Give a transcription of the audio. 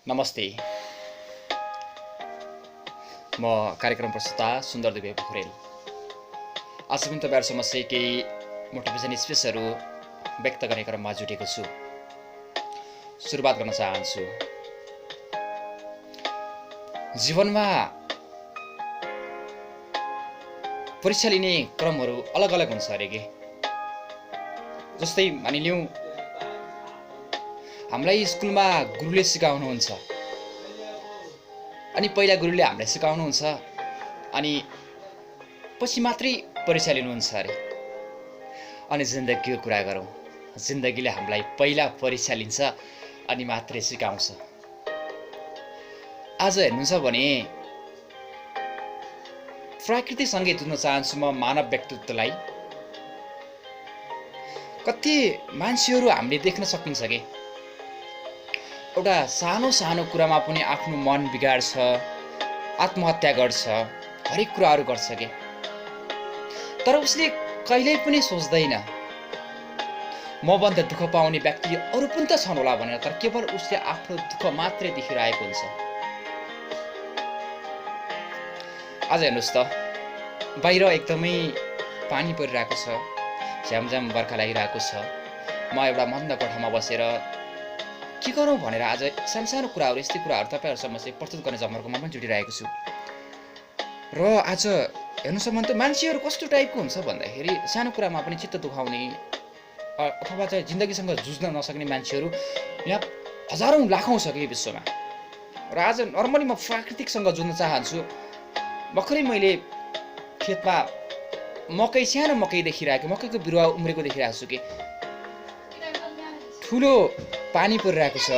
नमस्ते। म कार्यक्रम प्रस्तुता सुन्दर देवी पोखरेल। आज पनि तपाईहरु समक्ष केही मोटिभेसन स्पिचहरू व्यक्त गर्ने क्रममा जुटेको छु। सुरुवात गर्न चाहन्छु। जीवनमा परीक्षा लिने क्रमहरू अलग-अलग हुन्छ अरे के। जस्तै मानिलिउँ हामीलाई स्कुलमा गुरुले सिकाउनुहुन्छ अनि पहिला गुरुले हामीलाई सिकाउनुहुन्छ अनि पछि मात्रै परीक्षा लिनुहुन्छ अरे। अनि जिन्दगीको कुरा गरौँ, जिन्दगीले हामीलाई पहिला परीक्षा लिन्छ अनि मात्रै सिकाउँछ। आज हेर्नुहुन्छ भने प्रकृतिसँगै जुझ्न चाहन्छु म मानव व्यक्तित्वलाई। कति मान्छेहरू हामीले देख्न सकिन्छ के एउटा सानो सानो कुरामा पनि आफ्नो मन बिगाड्छ, आत्महत्या गर्छ, हरेक कुराहरू गर्छ के। तर उसले कहिल्यै पनि सोच्दैन म भन्दा दुःख पाउने व्यक्ति अरू पनि त छन् होला भनेर। तर केवल उसले आफ्नो दुःख मात्रै देखिरहेको हुन्छ। आज हेर्नुहोस् त, बाहिर एकदमै पानी परिरहेको छ, झ्यामझ्याम बर्खा लागिरहेको छ। म एउटा मन्द कोठामा बसेर के गरौँ भनेर आज सानो कुराहरू, यस्तै कुराहरू तपाईहरुसँग चाहिँ प्रस्तुत गर्ने जमर्कोमा पनि जुटिरहेको छु। र आज हेर्नुहोस् भने त मान्छेहरू कस्तो टाइपको हुन्छ भन्दाखेरि सानो कुरामा पनि चित्त दुखाउने अथवा चाहिँ जिन्दगीसँग जुझ्न नसक्ने मान्छेहरू यहाँ हजारौं लाखौं छ कि विश्वमा। र आज नर्मली म प्राकृतिकसँग जुझ्न चाहन्छु। भर्खरै मैले खेतमा सानो मकै देखिरहेको, मकैको बिरुवा उम्रेको देखिरहेको छु कि ठुलो पानी परिरहेको छ,